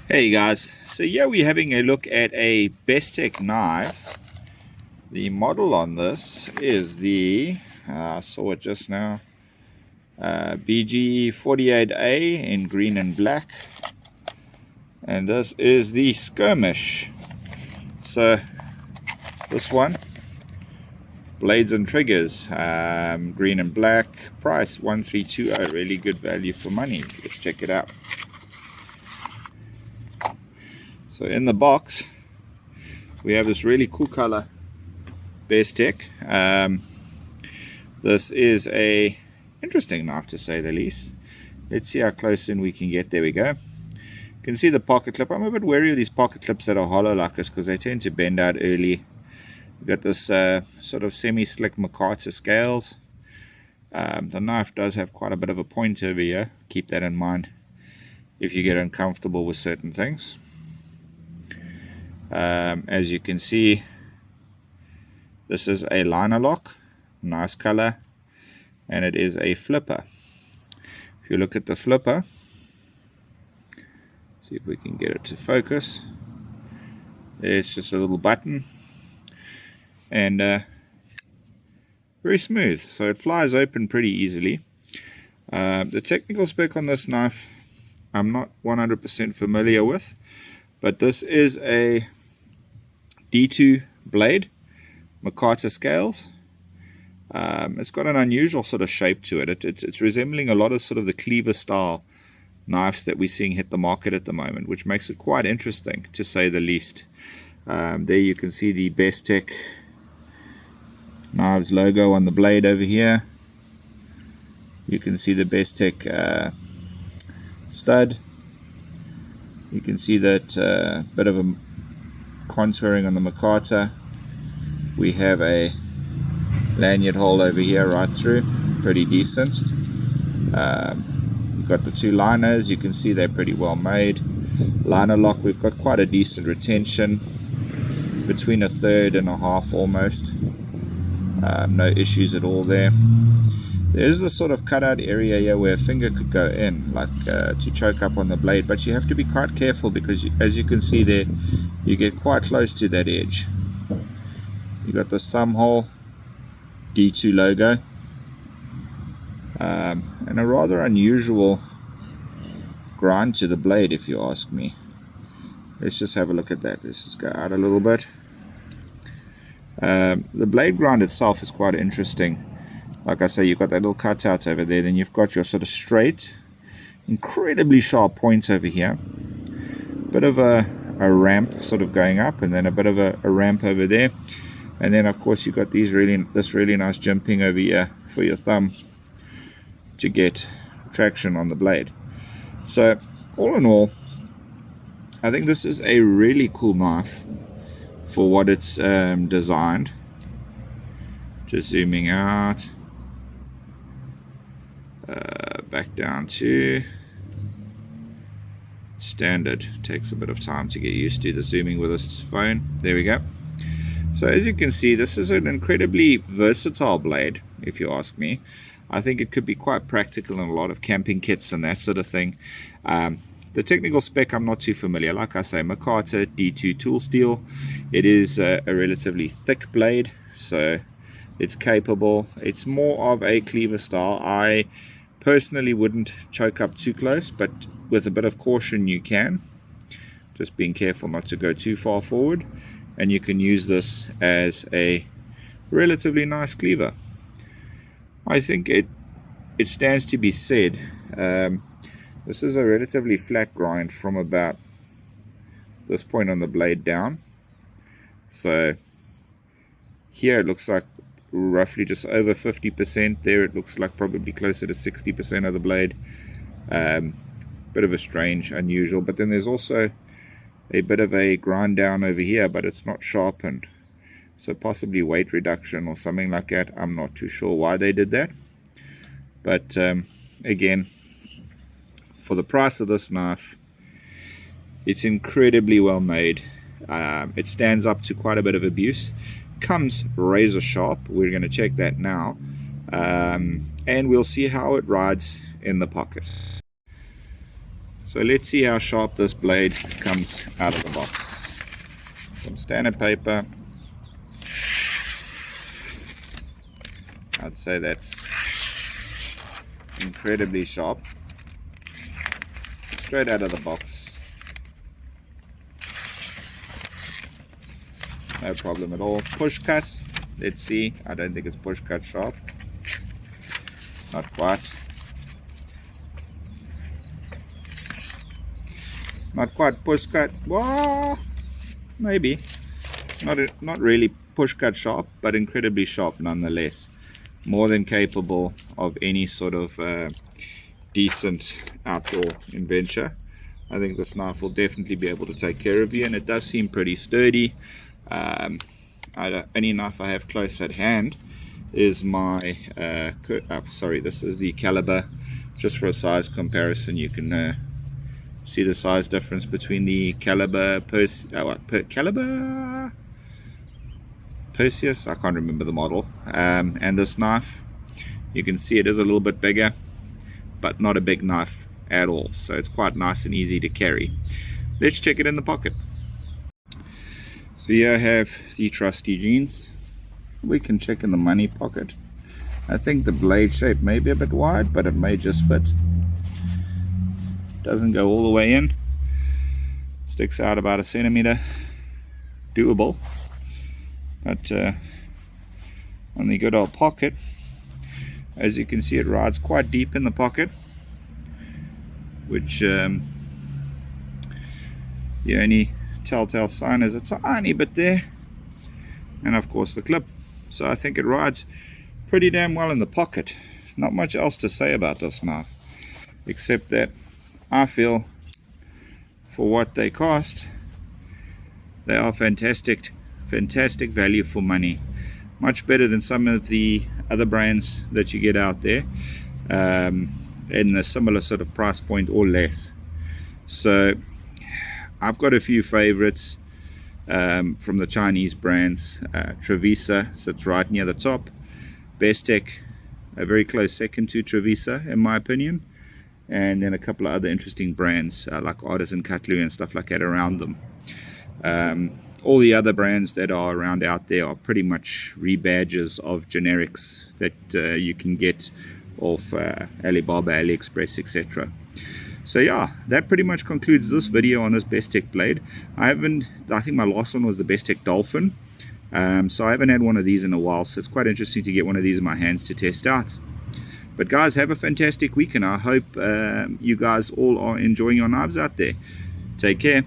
Hey guys, so yeah, we're having a look at a Bestech knives. The model on this is the, I saw it just now, BG48A in green and black. And this is the Skirmish. So this one, blades and triggers, green and black, price 1320, really good value for money. Let's check it out. So in the box, we have this really cool color Bestech. This is a interesting knife to say the least. Let's see how close in we can get. There we go. You can see the pocket clip. I'm a bit wary of these pocket clips that are hollow like this because they tend to bend out early. We've got this sort of semi-slick McCarter scales. The knife does have quite a bit of a point over here. Keep that in mind if you get uncomfortable with certain things. As you can see, this is a liner lock, nice color, and it is a flipper. If you look at the flipper, see if we can get it to focus. It's just a little button, and very smooth, so it flies open pretty easily. The technical spec on this knife I'm not 100% familiar with, but this is a D2 blade, McCarter scales. It's got an unusual sort of shape to it. It's resembling a lot of sort of the cleaver style knives that we're seeing hit the market at the moment, which makes it quite interesting to say the least. There you can see the Bestech knives logo on the blade over here. You can see the Bestech stud. You can see that bit of a contouring on the McCarter. We have a lanyard hole over here right through, pretty decent. You've got the two liners. You can see they're pretty well made. Liner lock, we've got quite a decent retention, between a third and a half almost. No issues at all there. There's the sort of cutout area here where a finger could go in, like to choke up on the blade, but you have to be quite careful because as you can see there, you get quite close to that edge. You got this thumb hole, D2 logo, and a rather unusual grind to the blade if you ask me. Let's just have a look at that. Let's just go out a little bit. The blade grind itself is quite interesting. Like I say, you've got that little cutout over there, then you've got your sort of straight, incredibly sharp points over here. Bit of a ramp sort of going up, and then a bit of a ramp over there. And then of course you've got this really nice jimping over here for your thumb to get traction on the blade. So all in all, I think this is a really cool knife for what it's designed. Just zooming out, back down to standard. Takes a bit of time to get used to the zooming with this phone. There we go. So as you can see, this is an incredibly versatile blade, if you ask me. I think it could be quite practical in a lot of camping kits and that sort of thing. The technical spec I'm not too familiar. Like I say, McCarter D2 tool steel. It is a relatively thick blade, so it's capable. It's more of a cleaver style. I personally wouldn't choke up too close, but with a bit of caution you can. Just being careful not to go too far forward. And you can use this as a relatively nice cleaver. I think it stands to be said. This is a relatively flat grind from about this point on the blade down. So here it looks like roughly just over 50%. There it looks like probably closer to 60% of the blade. Bit of a strange, unusual, but then there's also a bit of a grind down over here, but it's not sharpened, so possibly weight reduction or something like that. I'm not too sure why they did that, but again, for the price of this knife, it's incredibly well made. It stands up to quite a bit of abuse. Comes razor sharp. We're going to check that now, and we'll see how it rides in the pocket. So So let's see how sharp this blade comes out of the box. Some standard paper. I'd say that's incredibly sharp. Straight out of the box. No problem at all. Push cut. Let's see. I don't think it's push cut sharp. Not quite. Not quite push cut. Whoa, maybe. Not really push cut sharp, but incredibly sharp nonetheless. More than capable of any sort of decent outdoor adventure. I think this knife will definitely be able to take care of you, and it does seem pretty sturdy. Any knife I have close at hand is my sorry, this is the caliber. Just for a size comparison, you can see the size difference between the caliber caliber Perseus, I can't remember the model, and this knife. You can see it is a little bit bigger, but not a big knife at all, so it's quite nice and easy to carry. Let's check it in the pocket. So here I have the trusty jeans. We can check in the money pocket. I think the blade shape may be a bit wide, but it may just fit. Doesn't go all the way in. Sticks out about 1 centimeter. Doable. But on the good old pocket, as you can see, it rides quite deep in the pocket, which the only telltale sign is a tiny bit there, and of course the clip. So I think it rides pretty damn well in the pocket. Not much else to say about this knife, except that I feel for what they cost, they are fantastic value for money. Much better than some of the other brands that you get out there in a similar sort of price point or less. So I've got a few favorites from the Chinese brands. Trevisa sits right near the top. Bestech, a very close second to Trevisa in my opinion, and then a couple of other interesting brands like Artisan Cutlery and stuff like that around them. All the other brands that are around out there are pretty much rebadges of generics that you can get off Alibaba, AliExpress, etc. So yeah, that pretty much concludes this video on this Bestech blade. I think my last one was the Bestech Dolphin. So I haven't had one of these in a while, so it's quite interesting to get one of these in my hands to test out. But guys, have a fantastic weekend. I hope you guys all are enjoying your knives out there. Take care.